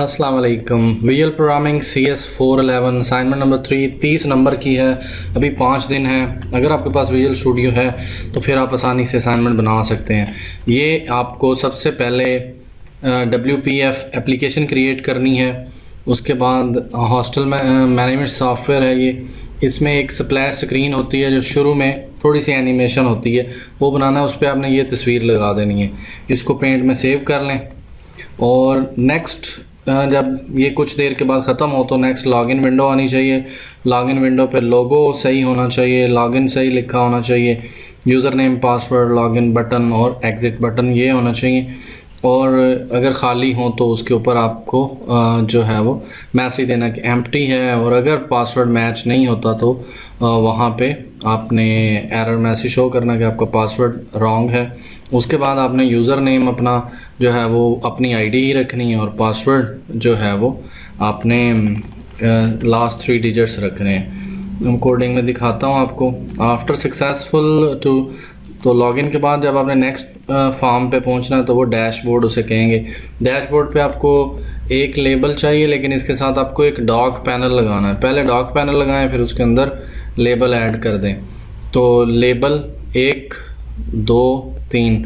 अस्सलाम वालेकुम। Visual programming CS411 assignment number 3 30 number की है। अभी 5 दिन है। अगर आपके पास विजुअल स्टूडियो है तो फिर आप आसानी से असाइनमेंट बना सकते हैं। ये आपको सबसे पहले WPF एप्लीकेशन क्रिएट करनी है। उसके बाद हॉस्टल मैनेजमेंट सॉफ्टवेयर है ये। इसमें एक स्प्लैश स्क्रीन होती है जो शुरू में थोड़ी सी एनिमेशन होती है, वो बनाना है। उस पर आपने ये तस्वीर लगा देनी है। इसको पेंट में सेव कर लें और नेक्स्ट जब ये कुछ देर के बाद ख़त्म हो तो नेक्स्ट लॉगिन विंडो आनी चाहिए। लॉगिन विंडो पे लोगो सही होना चाहिए, लॉगिन सही लिखा होना चाहिए, user name, password, login button और एग्ज़िट बटन ये होना चाहिए। और अगर ख़ाली हो तो उसके ऊपर आपको जो है वो मैसेज देना कि एम्प्टी है। और अगर पासवर्ड मैच नहीं होता तो वहाँ पे आपने एरर मैसेज शो करना कि आपका पासवर्ड रॉन्ग है। उसके बाद आपने यूज़र नेम अपना जो है वो अपनी आईडी ही रखनी है और पासवर्ड जो है वो आपने लास्ट 3 डिजिट्स रखने हैं। हम कोडिंग में दिखाता हूँ आपको। आफ्टर सक्सेसफुल तो लॉगिन के बाद जब आपने नेक्स्ट फॉर्म पे पहुंचना है तो वो डैशबोर्ड उसे कहेंगे। डैशबोर्ड पे आपको एक लेबल चाहिए, लेकिन इसके साथ आपको एक डॉग पैनल लगाना है। पहले डॉग पैनल लगाएं, फिर उसके अंदर लेबल ऐड कर दें। तो लेबल 1 2 3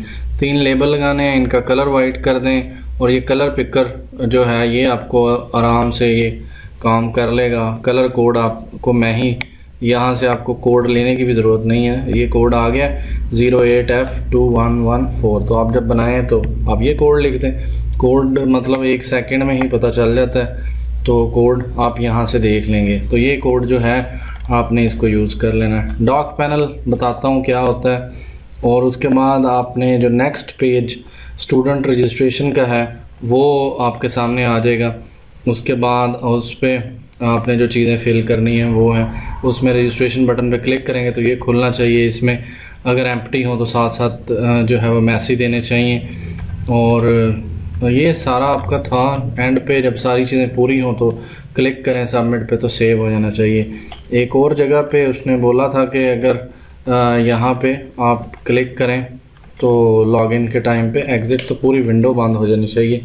लेबल लगाने हैं। इनका कलर वाइट कर दें और ये कलर पिकर जो है ये आपको आराम से ये काम कर लेगा। कलर कोड आपको मैं ही यहाँ से आपको कोड लेने की भी ज़रूरत नहीं है। ये कोड आ गया 08F2114। तो आप जब बनाएं तो आप ये कोड लिख दें। कोड मतलब 1 सेकंड में ही पता चल जाता है, तो कोड आप यहाँ से देख लेंगे। तो ये कोड जो है आपने इसको यूज़ कर लेना है। डॉक पैनल बताता हूँ क्या होता है। और उसके बाद आपने जो नेक्स्ट पेज स्टूडेंट रजिस्ट्रेशन का है वो आपके सामने आ जाएगा। उसके बाद उस पर आपने जो चीज़ें फिल करनी है वो है, उसमें रजिस्ट्रेशन बटन पे क्लिक करेंगे तो ये खुलना चाहिए। इसमें अगर एम्प्टी हो तो साथ साथ जो है वो मैसेज देने चाहिए। और ये सारा आपका था। एंड पे जब सारी चीज़ें पूरी हों तो क्लिक करें सबमिट पे, तो सेव हो जाना चाहिए। एक और जगह पे उसने बोला था कि अगर यहाँ पे आप क्लिक करें तो लॉगिन के टाइम पे एग्ज़िट, तो पूरी विंडो बंद हो जानी चाहिए।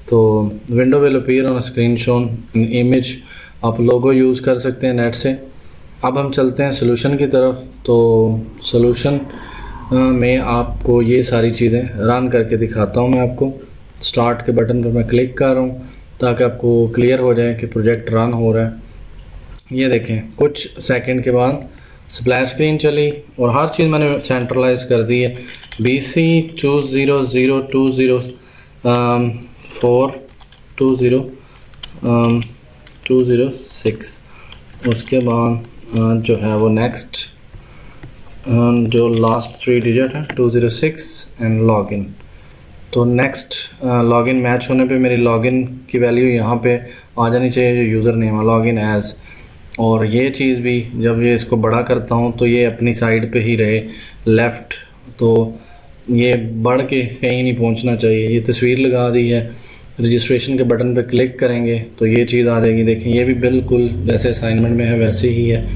तो window will appear on screen shown in image. आप लोगो यूज़ कर सकते हैं नेट से। अब हम चलते हैं सोल्यूशन की तरफ। तो सोल्यूशन में आपको ये सारी चीज़ें रन करके दिखाता हूँ मैं आपको। स्टार्ट के बटन पर मैं क्लिक कर रहा हूँ ताकि आपको क्लियर हो जाए कि प्रोजेक्ट रन हो रहा है। ये देखें कुछ सेकंड के बाद स्प्लैश स्क्रीन चली और हर चीज़ मैंने सेंट्रलाइज कर दी है। BC 2000206। उसके बाद जो है वो नेक्स्ट जो लास्ट 3 डिजिट है 206 एंड लॉगिन। तो नेक्स्ट लॉगिन मैच होने पे मेरी लॉगिन की वैल्यू यहाँ पे आ जानी चाहिए जो यूज़र नेम है, लॉगिन एज। और ये चीज़ भी जब ये इसको बड़ा करता हूँ तो ये अपनी साइड पे ही रहे लेफ़्ट, तो ये बढ़ के कहीं नहीं पहुँचना चाहिए। ये तस्वीर लगा दी है। रजिस्ट्रेशन के बटन पे क्लिक करेंगे तो ये चीज़ आ जाएगी। देखें ये भी बिल्कुल जैसे असाइनमेंट में है वैसे ही है।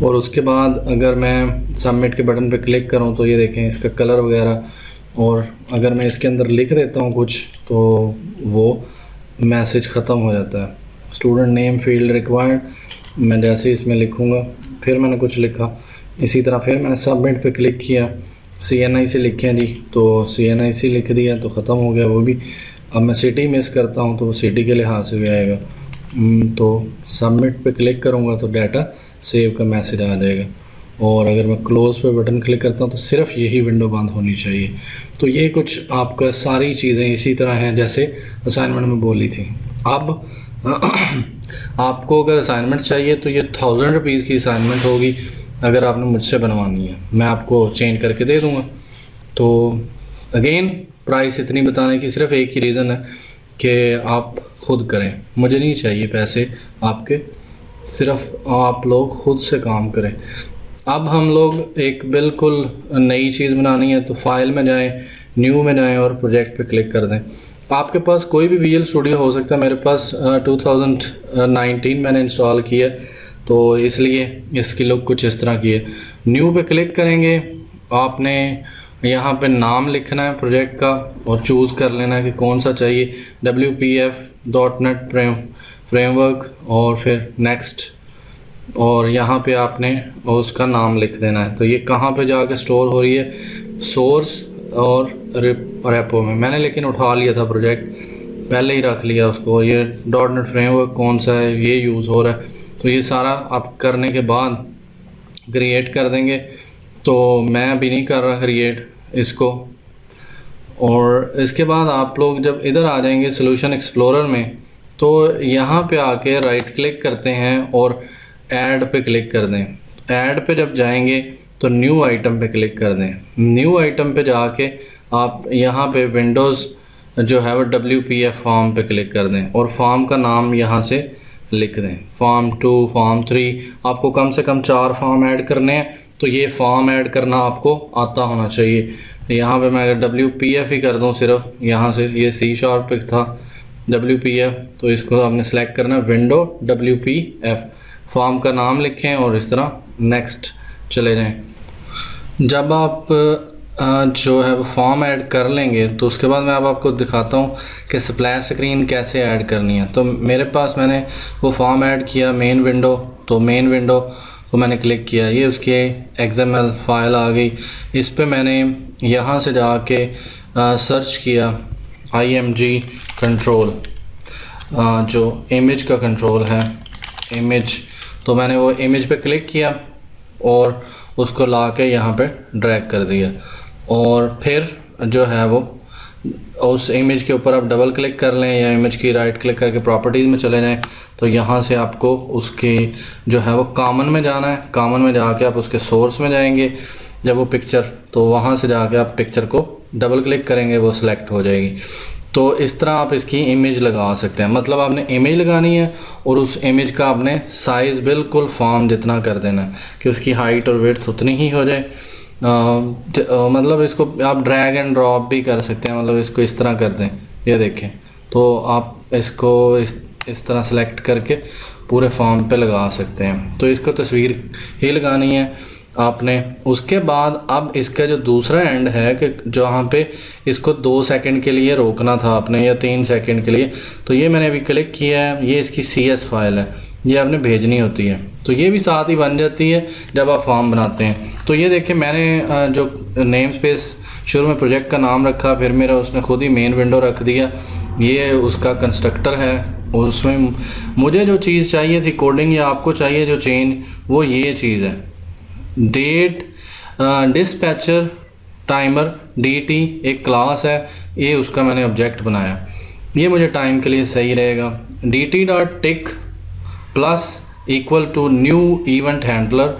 और उसके बाद अगर मैं सबमिट के बटन पे क्लिक करूँ तो ये देखें इसका कलर वगैरह। और अगर मैं इसके अंदर लिख देता हूँ कुछ तो वो मैसेज ख़त्म हो जाता है। स्टूडेंट नेम फील्ड रिक्वायर्ड, मैं जैसे इसमें लिखूँगा, फिर मैंने कुछ लिखा, इसी तरह फिर मैंने सबमिट पे क्लिक किया, CNIC लिखे जी, तो CNIC लिख दिया तो ख़त्म हो गया वो भी। अब मैं सिटी मिस करता हूँ तो वो सिटी के लिहाज से भी आएगा। तो सबमिट पे क्लिक करूँगा तो डाटा सेव का मैसेज आ जाएगा। और अगर मैं क्लोज़ पे बटन क्लिक करता हूँ तो सिर्फ यही विंडो बंद होनी चाहिए। तो ये कुछ आपका सारी चीज़ें इसी तरह हैं जैसे असाइनमेंट में बोली थी। अब आपको अगर असाइनमेंट चाहिए तो ये 1000 रुपीज़ की असाइनमेंट होगी। अगर आपने मुझसे बनवानी है मैं आपको चेंज करके दे दूँगा। तो अगेन प्राइस इतनी बताने की सिर्फ एक ही रीज़न है कि आप ख़ुद करें। मुझे नहीं चाहिए पैसे आपके, सिर्फ आप लोग ख़ुद से काम करें। अब हम लोग एक बिल्कुल नई चीज़ बनानी है तो फाइल में जाएं, न्यू में जाएं और प्रोजेक्ट पे क्लिक कर दें। आपके पास कोई भी विजुअल स्टूडियो हो सकता है। मेरे पास 2019 मैंने इंस्टॉल किया तो इसलिए इसकी लुक कुछ इस तरह की है। न्यू पे क्लिक करेंगे, आपने यहाँ पे नाम लिखना है प्रोजेक्ट का और चूज़ कर लेना है कि कौन सा चाहिए। WPF .NET फ्रेमवर्क और फिर नेक्स्ट, और यहाँ पे आपने उसका नाम लिख देना है। तो ये कहाँ पे जाके स्टोर हो रही है, सोर्स और रेपो में। मैंने लेकिन उठा लिया था प्रोजेक्ट, पहले ही रख लिया उसको। और ये .NET फ्रेमवर्क कौन सा है ये यूज़ हो रहा है, तो ये सारा आप करने के बाद क्रिएट कर देंगे। तो मैं अभी नहीं कर रहा क्रिएट इसको। और इसके बाद आप लोग जब इधर आ जाएंगे सॉल्यूशन एक्सप्लोरर में, तो यहाँ पे आके राइट क्लिक करते हैं और ऐड पे क्लिक कर दें। ऐड पे जब जाएंगे तो न्यू आइटम पे क्लिक कर दें। न्यू आइटम पे जाके आप यहाँ पे विंडोज़ जो है वो WPF फॉर्म पे क्लिक कर दें और फॉर्म का नाम यहाँ से लिख दें, फॉर्म 2, फॉर्म 3। आपको कम से कम 4 फॉर्म ऐड करने हैं, तो ये फॉर्म ऐड करना आपको आता होना चाहिए। यहाँ पे मैं अगर WPF ही कर दूँ सिर्फ यहाँ से, ये C# पे था WPF, तो इसको आपने सेलेक्ट करना है विंडो WPF, फॉर्म का नाम लिखें और इस तरह नेक्स्ट चले जाएं। जब आप जो है वो फॉर्म ऐड कर लेंगे तो उसके बाद मैं अब आपको दिखाता हूँ कि स्प्लैश स्क्रीन कैसे ऐड करनी है। तो मेरे पास मैंने वो फॉर्म ऐड किया मेन विंडो, तो मेन विंडो को मैंने क्लिक किया, ये उसकी XML फाइल आ गई। इस पे मैंने यहाँ से जाके सर्च किया IMG कंट्रोल, जो इमेज का कंट्रोल है, इमेज। तो मैंने वो इमेज पे क्लिक किया और उसको ला के यहाँ पे ड्रैग कर दिया। और फिर जो है वो उस इमेज के ऊपर आप डबल क्लिक कर लें या इमेज की राइट क्लिक करके प्रॉपर्टीज़ में चले जाएं। तो यहाँ से आपको उसके जो है वो कॉमन में जाना है। कॉमन में जाके आप उसके सोर्स में जाएंगे, जब वो पिक्चर, तो वहाँ से जाके आप पिक्चर को डबल क्लिक करेंगे, वो सिलेक्ट हो जाएगी। तो इस तरह आप इसकी इमेज लगा सकते हैं। मतलब आपने इमेज लगानी है और उस इमेज का आपने साइज़ बिल्कुल फॉर्म जितना कर देना है कि उसकी हाइट और विड्थ उतनी ही हो जाए। मतलब इसको आप ड्रैग एंड ड्रॉप भी कर सकते हैं, मतलब इसको इस तरह कर दें, ये देखें। तो आप इसको इस तरह सेलेक्ट करके पूरे फॉर्म पे लगा सकते हैं। तो इसको तस्वीर ही लगानी है आपने। उसके बाद अब इसका जो दूसरा एंड है कि जहाँ पे इसको 2 सेकंड के लिए रोकना था आपने या 3 सेकंड के लिए, तो ये मैंने अभी क्लिक किया है। ये इसकी CS फाइल है, ये आपने भेजनी होती है। तो ये भी साथ ही बन जाती है जब आप फॉर्म बनाते हैं। तो ये देखिए मैंने जो नेम स्पेस शुरू में प्रोजेक्ट का नाम रखा, फिर मेरा उसने खुद ही मेन विंडो रख दिया। ये उसका कंस्ट्रक्टर है और उसमें मुझे जो चीज़ चाहिए थी कोडिंग या आपको चाहिए जो चेंज, वो ये चीज़ है, डेट डिस्पैचर टाइमर DT एक क्लास है, ये उसका मैंने ऑब्जेक्ट बनाया। ये मुझे टाइम के लिए सही रहेगा। DT.tick plus equal to new event handler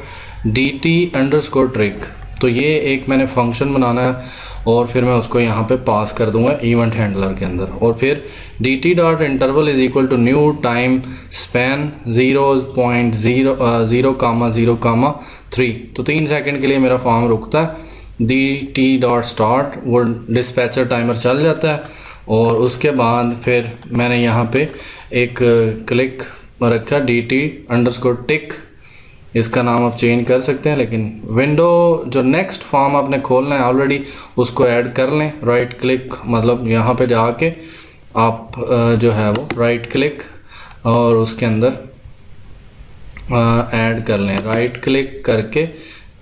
DT_trick। तो ये एक मैंने फंक्शन बनाना है और फिर मैं उसको यहाँ पे पास कर दूंगा इवेंट हैंडलर के अंदर। और फिर DT.interval is equal to new time span 0.0,0,3। तो 3 सेकंड के लिए मेरा फॉर्म रुकता है। DT.start वो डिस्पैचर टाइमर चल जाता है। और उसके बाद फिर मैंने यहाँ पे एक क्लिक रखा DT_tick, इसका नाम आप चेंज कर सकते हैं। लेकिन विंडो जो नेक्स्ट फॉर्म आपने खोलना है ऑलरेडी उसको ऐड कर लें। राइट क्लिक मतलब यहाँ पे जाके आप जो है वो राइट क्लिक और उसके अंदर ऐड कर लें। राइट क्लिक करके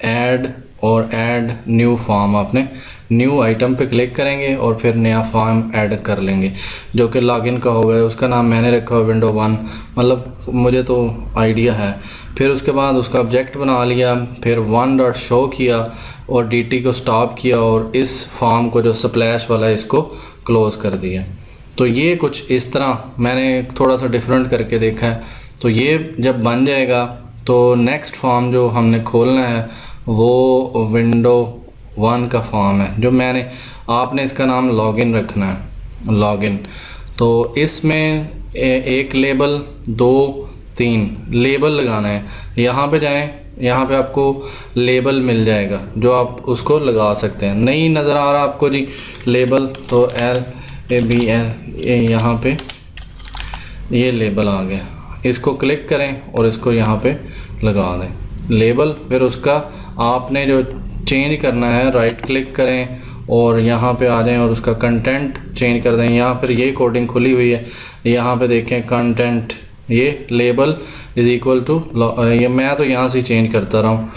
ऐड और ऐड न्यू फॉर्म, आपने न्यू आइटम पे क्लिक करेंगे और फिर नया फॉर्म ऐड कर लेंगे जो कि लॉगिन का होगा। उसका नाम मैंने रखा है विंडो 1, मतलब मुझे तो आइडिया है। फिर उसके बाद उसका ऑब्जेक्ट बना लिया, फिर 1.show किया और DT को स्टॉप किया और इस फॉर्म को जो स्प्लैश वाला है इसको क्लोज कर दिया। तो ये कुछ इस तरह मैंने थोड़ा सा डिफरेंट करके देखा है। तो ये जब बन जाएगा तो नेक्स्ट फॉर्म जो हमने खोलना है वो विंडो 1 का फॉर्म है जो मैंने, आपने इसका नाम लॉगिन रखना है, लॉगिन। तो इसमें एक लेबल 2-3 लेबल लगाना है। यहाँ पे जाएं, यहाँ पे आपको लेबल मिल जाएगा जो आप उसको लगा सकते हैं। नहीं नज़र आ रहा आपको जी लेबल, तो LABL यहाँ पे ये लेबल आ गया, इसको क्लिक करें और इसको यहाँ पे लगा दें लेबल। फिर उसका आपने जो चेंज करना है राइट क्लिक करें और यहाँ पे आ जाएं और उसका कंटेंट चेंज कर दें। यहाँ फिर ये कोडिंग खुली हुई है, यहाँ पे देखें कंटेंट, ये लेबल इज़ इक्वल टू, ये मैं तो यहाँ से चेंज करता रहा हूँ,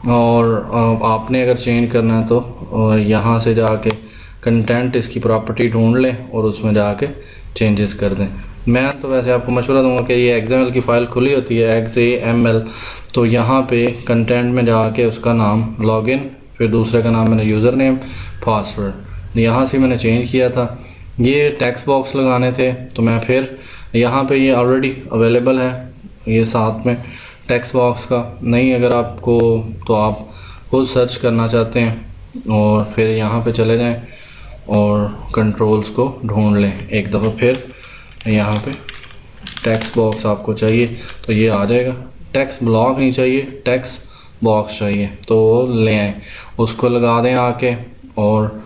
और आपने अगर चेंज करना है तो यहाँ से जाके कंटेंट इसकी प्रॉपर्टी ढूंढ लें और उसमें जाके चेंजेस कर दें। मैं तो वैसे आपको मशवरा दूंगा कि ये XML की फ़ाइल खुली होती है XAML, तो यहाँ पे कंटेंट में जाके उसका नाम लॉगिन, फिर दूसरे का नाम मैंने यूज़र नेम, पासवर्ड, यहाँ से मैंने चेंज किया था। ये टेक्स्ट बॉक्स लगाने थे तो मैं फिर यहाँ पे ये ऑलरेडी अवेलेबल है ये साथ में टेक्स्ट बॉक्स का, नहीं अगर आपको तो आप खुद सर्च करना चाहते हैं और फिर यहाँ पे चले जाएं और कंट्रोल्स को ढूंढ लें एक दफ़ा। फिर यहाँ पे टेक्स्ट बॉक्स आपको चाहिए तो ये आ जाएगा, टेक्स्ट ब्लॉक नहीं चाहिए, टेक्स्ट बॉक्स चाहिए तो ले आएँ, उसको लगा दें आके, और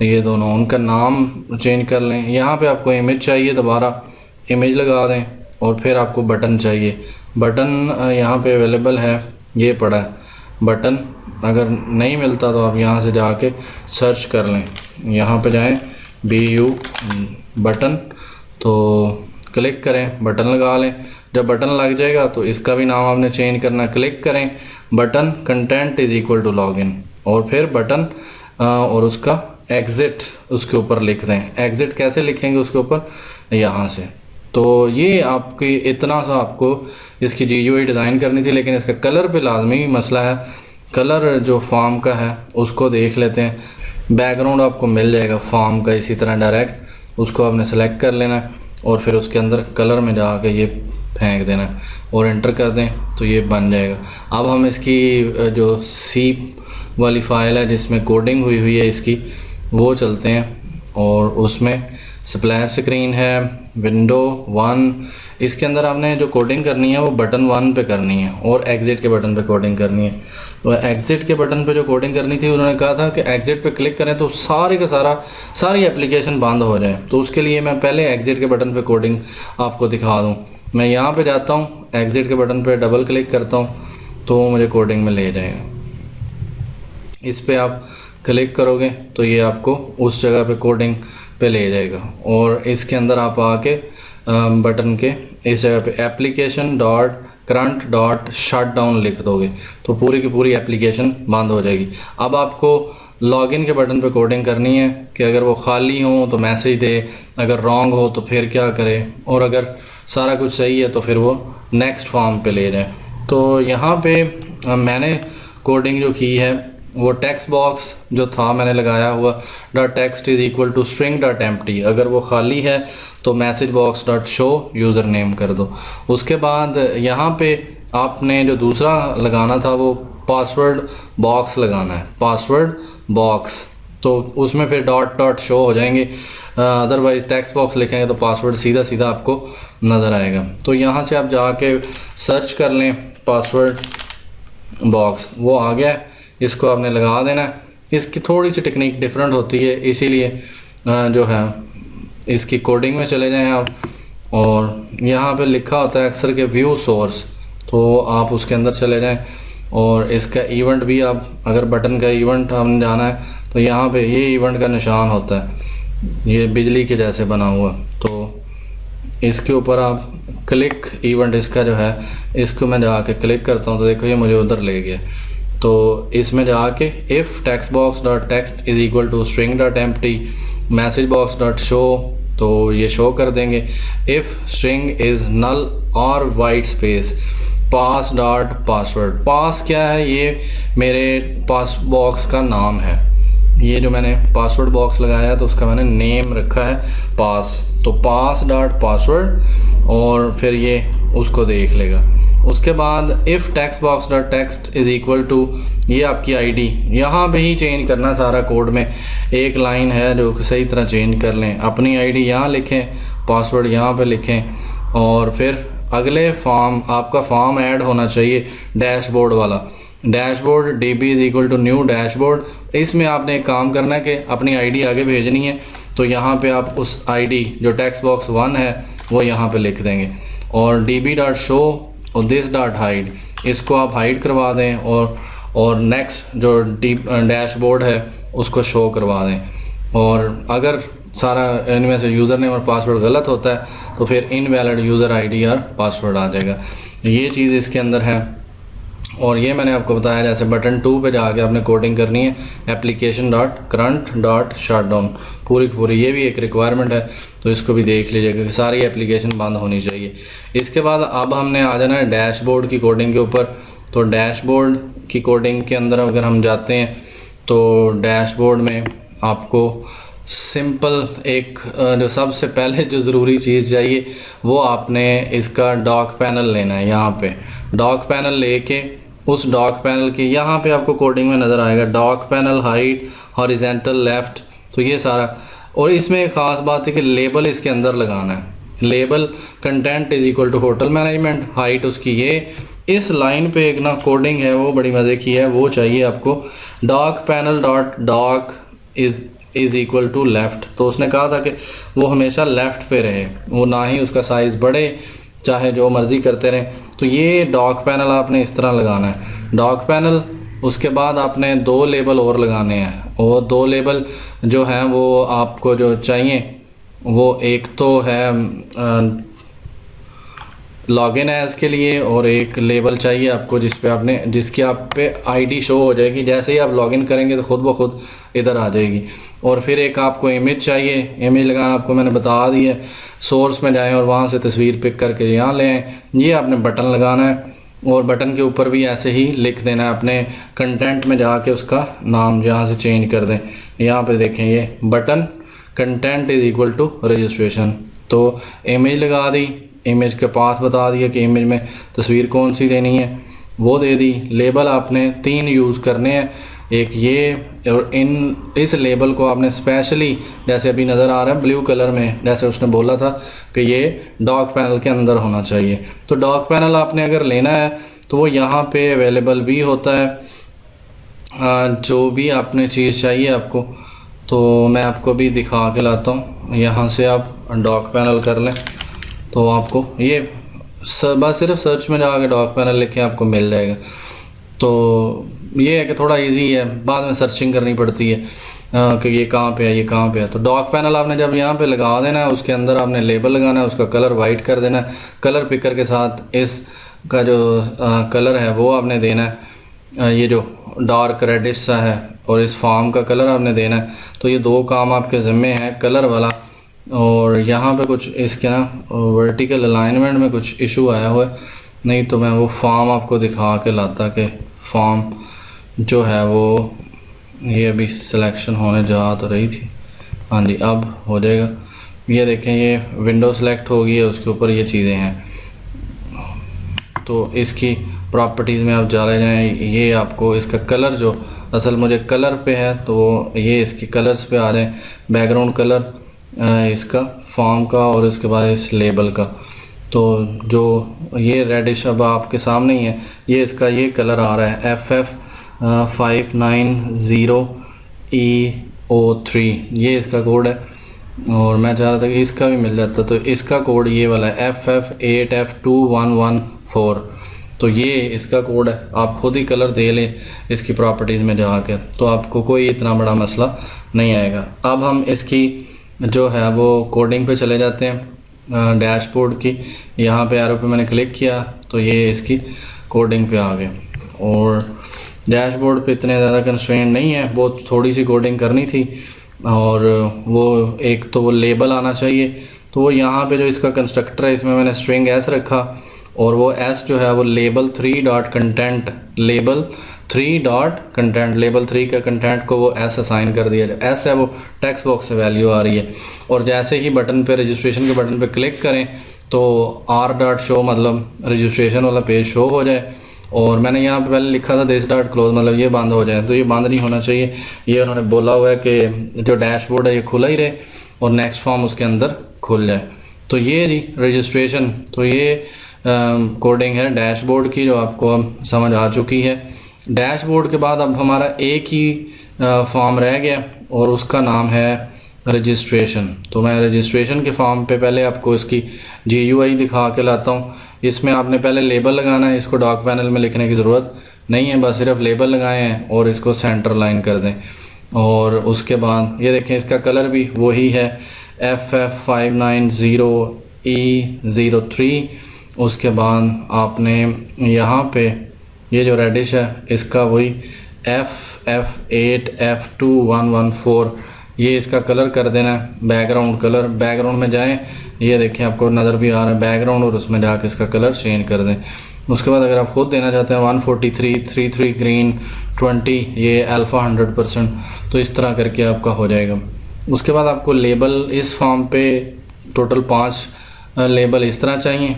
ये दोनों उनका नाम चेंज कर लें। यहाँ पे आपको इमेज चाहिए, दोबारा इमेज लगा दें, और फिर आपको बटन चाहिए, बटन यहाँ पे अवेलेबल है, ये पड़ा है बटन, अगर नहीं मिलता तो आप यहाँ से जाके सर्च कर लें, यहाँ पे जाएं BU बटन, तो क्लिक करें, बटन लगा लें। जब बटन लग जाएगा तो इसका भी नाम आपने चेंज करना, क्लिक करें button content is equal to login, और फिर बटन और उसका एग्ज़िट उसके ऊपर लिख दें। एग्ज़िट कैसे लिखेंगे उसके ऊपर, यहाँ से। तो ये आपकी इतना सा आपको इसकी GUI डिज़ाइन करनी थी, लेकिन इसका कलर पे लाजमी मसला है। कलर जो फॉर्म का है उसको देख लेते हैं, बैकग्राउंड आपको मिल जाएगा फॉर्म का इसी तरह डायरेक्ट, उसको आपने सेलेक्ट कर लेना है और फिर उसके अंदर कलर में जाके ये फेंक देना है और एंटर कर दें तो ये बन जाएगा। अब हम इसकी जो C वाली फ़ाइल है जिसमें कोडिंग हुई है इसकी, वो चलते हैं, और उसमें स्प्लैश स्क्रीन है, विंडो 1, इसके अंदर आपने जो कोडिंग करनी है वो बटन 1 पे करनी है और एग्ज़िट के बटन पे कोडिंग करनी है। तो एग्ज़िट के बटन पे जो कोडिंग करनी थी, उन्होंने कहा था कि एग्ज़िट पे क्लिक करें तो सारे का सारी एप्लीकेशन बंद हो जाए। तो उसके लिए मैं पहले एग्ज़िट के बटन पे कोडिंग आपको दिखा दूँ। मैं यहाँ पे जाता हूँ, एग्ज़िट के बटन पे डबल क्लिक करता हूँ तो मुझे कोडिंग में ले जाएगा। इस पर आप क्लिक करोगे तो ये आपको उस जगह पे कोडिंग पे ले जाएगा, और इसके अंदर आप आके बटन के इस जगह पे application dot current dot shut down लिख दोगे तो पूरी की पूरी एप्लीकेशन बंद हो जाएगी। अब आपको लॉगिन के बटन पे कोडिंग करनी है कि अगर वो खाली हो तो मैसेज दे, अगर रॉन्ग हो तो फिर क्या करे, और अगर सारा कुछ सही है तो फिर वो नेक्स्ट फॉर्म पे ले जाए। तो यहाँ पे मैंने कोडिंग जो की है वो टेक्स्ट बॉक्स जो था मैंने लगाया हुआ dot text is equal to string dot empty, अगर वो खाली है तो message box dot show user name कर दो। उसके बाद यहाँ पे आपने जो दूसरा लगाना था वो पासवर्ड बॉक्स लगाना है, पासवर्ड बॉक्स, तो उसमें फिर डॉट डॉट शो हो जाएंगे, अदरवाइज़ टेक्स्ट बॉक्स लिखेंगे तो पासवर्ड सीधा सीधा आपको नज़र आएगा। तो यहाँ से आप जाके सर्च कर लें पासवर्ड बॉक्स, वो आ गया, इसको आपने लगा देना है। इसकी थोड़ी सी टेक्निक डिफरेंट होती है, इसीलिए जो है इसकी कोडिंग में चले जाएं आप, और यहाँ पे लिखा होता है अक्सर के व्यू सोर्स, तो आप उसके अंदर चले जाएं, और इसका इवेंट भी आप अगर बटन का इवेंट हमने जाना है तो यहाँ पे ये इवेंट का निशान होता है, ये बिजली के जैसे बना हुआ, तो इसके ऊपर आप क्लिक इवेंट इसका जो है, इसको मैं जाके क्लिक करता हूँ तो देखो ये मुझे उधर ले गया। तो इसमें जाके if text box dot text is equal to string dot empty message box dot show, तो ये शो कर देंगे। इफ़ स्ट्रिंग इज़ नल और वाइट स्पेस पास डॉट पासवर्ड, पास क्या है, ये मेरे पास बॉक्स का नाम है, ये जो मैंने पासवर्ड बॉक्स लगाया तो उसका मैंने नेम रखा है पास, तो पास डॉट पासवर्ड, और फिर ये उसको देख लेगा। उसके बाद if text box dot text is equal to, ये आपकी आईडी यहाँ पे ही चेंज करना, सारा कोड में एक लाइन है जो सही तरह चेंज कर लें, अपनी आईडी यहाँ लिखें, पासवर्ड यहाँ पे लिखें, और फिर अगले फॉर्म आपका फॉर्म ऐड होना चाहिए डैशबोर्ड वाला, dashboard DB is equal to new dashboard. इसमें आपने एक काम करना है कि अपनी आईडी आगे भेजनी है, तो यहाँ पे आप उस आईडी जो टेक्स्ट बॉक्स 1 है वो यहाँ पे लिख देंगे, और DB डॉट शो और दिस डॉट हाइड, इसको आप हाइड करवा दें, और नेक्स्ट जो डैशबोर्ड है उसको शो करवा दें। और अगर सारा इनमें से यूज़र नेम और पासवर्ड गलत होता है तो फिर इनवैलिड यूज़र आईडी और पासवर्ड आ जाएगा। ये चीज़ इसके अंदर है। और ये मैंने आपको बताया जैसे बटन 2 पे जाके आपने कोडिंग करनी है application.current.shutdown पूरी की पूरी, ये भी एक रिक्वायरमेंट है, तो इसको भी देख लीजिएगा कि सारी एप्लीकेशन बंद होनी चाहिए। इसके बाद अब हमने आ जाना है डैशबोर्ड की कोडिंग के ऊपर। तो डैशबोर्ड की कोडिंग के अंदर अगर हम जाते हैं तो डैशबोर्ड में आपको सिंपल एक जो सबसे पहले जो ज़रूरी चीज़ चाहिए वो आपने इसका डॉक पैनल लेना है। यहाँ पे डॉक पैनल लेके उस डॉक पैनल के यहाँ पे आपको कोडिंग में नज़र आएगा dock panel height horizontal left, तो ये सारा। और इसमें एक ख़ास बात है कि लेबल इसके अंदर लगाना है, label content is equal to hotel management, height उसकी ये। इस लाइन पे एक ना कोडिंग है वो बड़ी मज़े की है, वो चाहिए आपको dock panel dot dock is equal to left. तो उसने कहा था कि वो हमेशा लेफ़्ट पे रहे, वो ना ही उसका साइज़ बढ़े चाहे जो मर्ज़ी करते रहें। तो ये डॉक पैनल आपने इस तरह लगाना है डॉक पैनल। उसके बाद आपने 2 लेबल और लगाने हैं, और 2 लेबल जो हैं वो आपको जो चाहिए वो एक तो है लॉगिन एज के लिए, और एक लेबल चाहिए आपको जिसकी आप पे आईडी शो हो जाएगी। जैसे ही आप लॉगिन करेंगे तो खुद ब खुद इधर आ जाएगी। और फिर एक आपको इमेज चाहिए, इमेज लगाना आपको मैंने बता दी है। सोर्स में जाएं और वहाँ से तस्वीर पिक करके यहाँ ले आएँ। ये आपने बटन लगाना है, और बटन के ऊपर भी ऐसे ही लिख देना है, अपने कंटेंट में जाके उसका नाम यहाँ से चेंज कर दें। यहाँ पे देखें ये button content is equal to registration. तो इमेज लगा दी, इमेज के पास बता दिया कि इमेज में तस्वीर कौन सी देनी है वो दे दी। लेबल आपने 3 यूज़ करने हैं, एक ये, और इस लेबल को आपने स्पेशली जैसे अभी नज़र आ रहा है ब्लू कलर में, जैसे उसने बोला था कि ये डॉक पैनल के अंदर होना चाहिए। तो डॉक पैनल आपने अगर लेना है तो वो यहाँ पे अवेलेबल भी होता है, जो भी आपने चीज़ चाहिए आपको। तो मैं आपको भी दिखा के लाता हूँ, यहाँ से आप डॉक पैनल कर लें तो आपको ये बस सिर्फ सर्च में जाके डॉक पैनल लिखे आपको मिल जाएगा। तो ये है कि थोड़ा इजी है, बाद में सर्चिंग करनी पड़ती है कि ये कहाँ पे है ये कहाँ पे है। तो डॉक पैनल आपने जब यहाँ पे लगा देना है उसके अंदर आपने लेबल लगाना है, उसका कलर वाइट कर देना है, कलर पिकर के साथ इसका जो कलर है वो आपने देना है, ये जो डार्क रेडिश सा है, और इस फॉर्म का कलर आपने देना है। तो ये 2 काम आपके ज़िम्मे हैं, कलर वाला। और यहाँ पे कुछ इसके ना वर्टिकल अलाइनमेंट में कुछ इशू आया हुआ है, नहीं तो मैं वो फॉर्म आपको दिखा के लाता कि फॉर्म जो है वो ये अभी सिलेक्शन होने जा तो रही थी। हाँ जी, अब हो जाएगा। ये देखें ये विंडो सेलेक्ट हो गई है, उसके ऊपर ये चीज़ें हैं। तो इसकी प्रॉपर्टीज़ में आप चले जाएँ, ये आपको इसका कलर जो असल मुझे कलर पे है तो ये इसकी कलर्स पे आ जाए, बैकग्राउंड कलर इसका फॉर्म का और इसके बाद इस लेबल का। तो जो ये रेडिश अब आपके सामने ही है, ये इसका ये कलर आ रहा है FF590EO3, ये इसका कोड है। और मैं चाह रहा था कि इसका भी मिल जाता, तो इसका कोड ये वाला है FF8F2114। तो ये इसका कोड है, आप खुद ही कलर दे लें इसकी प्रॉपर्टीज़ में जाकर, तो आपको कोई इतना बड़ा मसला नहीं आएगा। अब हम इसकी जो है वो कोडिंग पे चले जाते हैं डैशबोर्ड की। यहाँ पे एरो पे मैंने क्लिक किया तो ये इसकी कोडिंग पे आ गए। और डैशबोर्ड पे इतने ज़्यादा कंस्ट्रेंट नहीं है, बहुत थोड़ी सी कोडिंग करनी थी। और वो एक तो वो लेबल आना चाहिए, तो वो यहाँ पे जो इसका कंस्ट्रक्टर है इसमें मैंने स्ट्रिंग एस रखा, और वो एस जो है वो label 3 dot content, label 3 dot content, label 3 का कंटेंट को वो एस असाइन कर दिया। एस है वो टेक्स्ट बॉक्स से वैल्यू आ रही है। और जैसे ही बटन पे रजिस्ट्रेशन के बटन पे क्लिक करें तो आर डॉट शो मतलब रजिस्ट्रेशन वाला पेज शो हो जाए। और मैंने यहाँ पे पहले लिखा था दिस डॉट क्लोज मतलब ये बंद हो जाए, तो ये बंद नहीं होना चाहिए। ये उन्होंने बोला हुआ है कि जो डैशबोर्ड है ये खुला ही रहे और नेक्स्ट फॉर्म उसके अंदर खुल जाए। तो ये जी रजिस्ट्रेशन, तो ये कोडिंग है डैशबोर्ड की जो आपको अब समझ आ चुकी है। डैशबोर्ड के बाद अब हमारा एक ही फॉर्म रह गया और उसका नाम है रजिस्ट्रेशन। तो मैं रजिस्ट्रेशन के फॉर्म पे पहले आपको इसकी GUI दिखा के लाता हूँ। इसमें आपने पहले लेबल लगाना है, इसको डॉक पैनल में लिखने की ज़रूरत नहीं है, बस सिर्फ लेबल लगाएं हैं और इसको सेंटर लाइन कर दें। और उसके बाद ये देखें इसका कलर भी वही है FF590E03। उसके बाद आपने यहाँ पे ये जो रेडिश है इसका वही FF8F2114 ये इसका कलर कर देना है, बैकग्राउंड कलर। बैकग्राउंड में जाएं, ये देखें आपको नज़र भी आ रहा है बैकग्राउंड, और उसमें जाके इसका कलर चेंज कर दें। उसके बाद अगर आप खुद देना चाहते हैं 14333 ग्रीन 20 ये अल्फ़ा 100%, तो इस तरह करके आपका हो जाएगा। उसके बाद आपको लेबल इस फॉर्म पे टोटल 5 लेबल इस तरह चाहिए,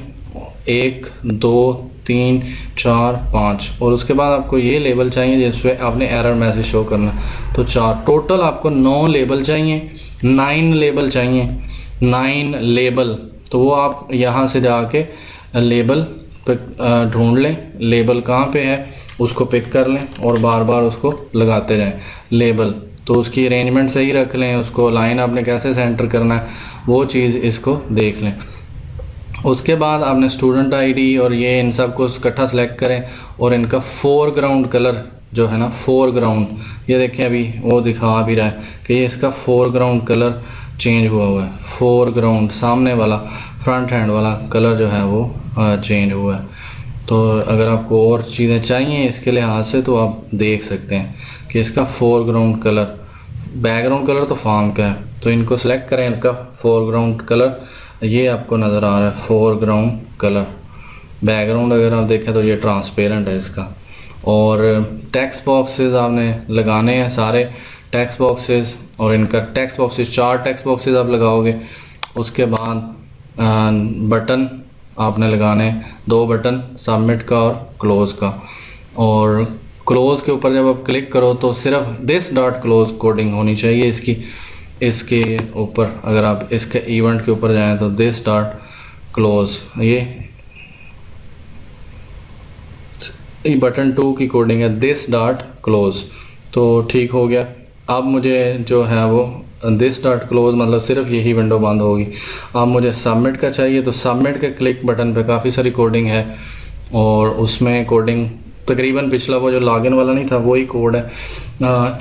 1 2 3 4 5, और उसके बाद आपको ये लेबल चाहिए जिस पे आपने एरर मैसेज शो करना, तो 4। टोटल आपको 9 लेबल चाहिए, 9 लेबल चाहिए, 9 लेबल। तो वो आप यहाँ से जाके लेबल पे ढूंढ लें, लेबल कहाँ पे है उसको पिक कर लें और बार बार उसको लगाते जाएं लेबल। तो उसकी अरेंजमेंट सही रख लें, उसको लाइन आपने कैसे सेंटर करना है वो चीज़ इसको देख लें। उसके बाद आपने स्टूडेंट आईडी और ये इन सब को इकट्ठा सेलेक्ट करें, और इनका फोरग्राउंड कलर जो है ना, फोरग्राउंड ये देखें अभी वो दिखा भी रहा है कि ये इसका फोरग्राउंड कलर चेंज हुआ है। फोरग्राउंड सामने वाला फ्रंट हैंड वाला कलर जो है वो चेंज हुआ है। तो अगर आपको और चीज़ें चाहिए इसके लिहाज से तो आप देख सकते हैं कि इसका फोरग्राउंड कलर, बैकग्राउंड कलर तो फॉर्म का है, तो इनको सेलेक्ट करें, इनका फोरग्राउंड कलर ये आपको नज़र आ रहा है फोरग्राउंड कलर। बैकग्राउंड अगर आप देखें तो ये ट्रांसपेरेंट है इसका। और टेक्स्ट बॉक्सेस आपने लगाने हैं सारे टेक्स्ट बॉक्सेस, और इनका टेक्स्ट बॉक्सेस 4 टेक्स्ट बॉक्सेस आप लगाओगे। उसके बाद बटन आपने लगाने 2 बटन, सबमिट का और क्लोज़ का। और क्लोज़ के ऊपर जब आप क्लिक करो तो सिर्फ दिस डॉट क्लोज कोडिंग होनी चाहिए इसके ऊपर। अगर आप इसके इवेंट के ऊपर जाएं तो दिस डॉट क्लोज, ये बटन 2 की कोडिंग है दिस डॉट क्लोज, तो ठीक हो गया। अब मुझे जो है वो दिस डॉट क्लोज मतलब सिर्फ यही विंडो बंद होगी। अब मुझे सबमिट का चाहिए, तो सबमिट के क्लिक बटन पे काफ़ी सारी कोडिंग है, और उसमें कोडिंग तकरीबन पिछला वो जो लॉगिन वाला नहीं था वही कोड है।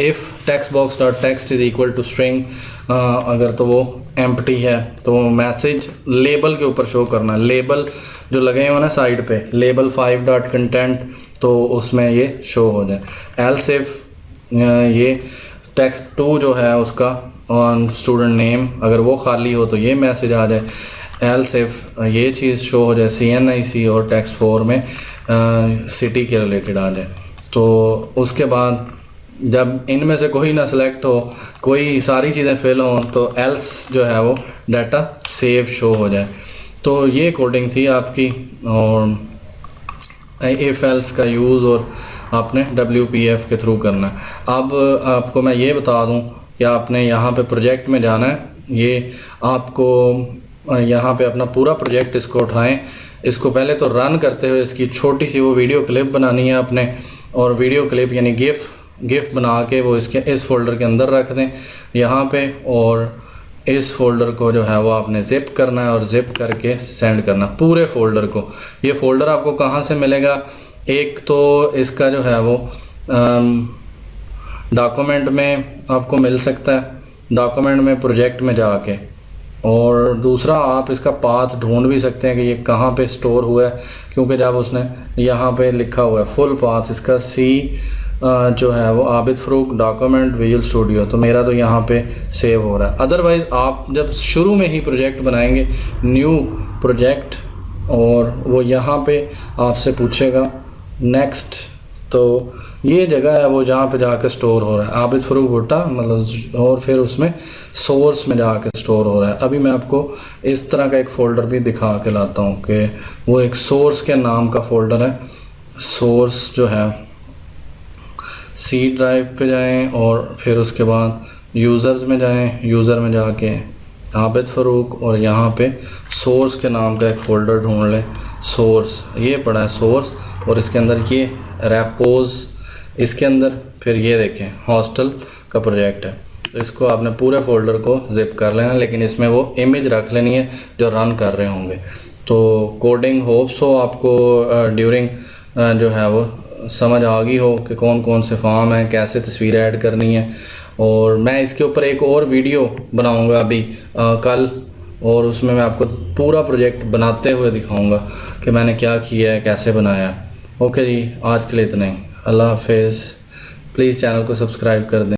If text box dot text is equal to string, अगर तो वो एम्प्टी है तो मैसेज लेबल के ऊपर शो करना है। लेबल जो लगे हुए ना साइड पे, लेबल 5 डॉट कंटेंट, तो उसमें ये शो हो जाए। एल्स इफ ये टेक्स्ट 2 जो है उसका ऑन स्टूडेंट नेम अगर वो खाली हो तो ये मैसेज आ जाए। एल्स इफ ये चीज़ शो हो जाए CNIC और टेक्स्ट 4 में सिटी के रिलेटेड आ जाए। तो उसके बाद जब इनमें से कोई ना सेलेक्ट हो, कोई सारी चीज़ें फिल हों, तो एल्स जो है वो डाटा सेव शो हो जाए। तो ये कोडिंग थी आपकी, और इफ एल्स का यूज़ और आपने WPF के थ्रू करना है। अब आपको मैं ये बता दूं कि आपने यहाँ पे प्रोजेक्ट में जाना है। ये आपको यहाँ पे अपना पूरा प्रोजेक्ट इसको उठाएं, इसको पहले तो रन करते हुए इसकी छोटी सी वो वीडियो क्लिप बनानी है आपने, और वीडियो क्लिप यानी गिफ बना के वो इसके इस फोल्डर के अंदर रख दें यहाँ पे, और इस फोल्डर को जो है वो आपने ज़िप करना है और ज़िप करके सेंड करना पूरे फोल्डर को। ये फ़ोल्डर आपको कहाँ से मिलेगा? एक तो इसका जो है वो डॉक्यूमेंट में आपको मिल सकता है, डॉक्यूमेंट में प्रोजेक्ट में जाके, और दूसरा आप इसका पाथ ढूंढ भी सकते हैं कि ये कहाँ पे स्टोर हुआ है, क्योंकि जब उसने यहाँ पे लिखा हुआ है फुल पाथ इसका जो है वो Abid Farooq document visual studio, तो मेरा तो यहाँ पे सेव हो रहा है। अदरवाइज़ आप जब शुरू में ही प्रोजेक्ट बनाएंगे न्यू प्रोजेक्ट, और वो यहाँ पे आपसे पूछेगा नेक्स्ट, तो ये जगह है वो जहाँ पे जाकर स्टोर हो रहा है आबिद फ़रूक भुट्टा मतलब, और फिर उसमें सोर्स में जाकर स्टोर हो रहा है। अभी मैं आपको इस तरह का एक फ़ोल्डर भी दिखा के लाता हूँ कि वो एक सोर्स के नाम का फ़ोल्डर है। सोर्स जो है C ड्राइव पे जाएं, और फिर उसके बाद यूज़र्स में जाएं, यूज़र में जाके आबिद फ़रूक, और यहाँ पे सोर्स के नाम का एक फ़ोल्डर ढूंढ लें। सोर्स ये पड़ा है सोर्स, और इसके अंदर ये रेपोज, इसके अंदर फिर ये देखें हॉस्टल का प्रोजेक्ट है, तो इसको आपने पूरे फोल्डर को ज़िप कर लेना, लेकिन इसमें वो इमेज रख लेनी है जो रन कर रहे होंगे। तो कोडिंग होप्स हो आपको ड्यूरिंग जो है वो समझ आ गई हो कि कौन कौन से फॉर्म हैं, कैसे तस्वीर ऐड करनी है, और मैं इसके ऊपर एक और वीडियो बनाऊंगा अभी कल, और उसमें मैं आपको पूरा प्रोजेक्ट बनाते हुए दिखाऊंगा कि मैंने क्या किया है, कैसे बनाया। ओके जी, आज के लिए इतना ही। अल्लाह हाफिज़। प्लीज़ चैनल को सब्सक्राइब कर दें।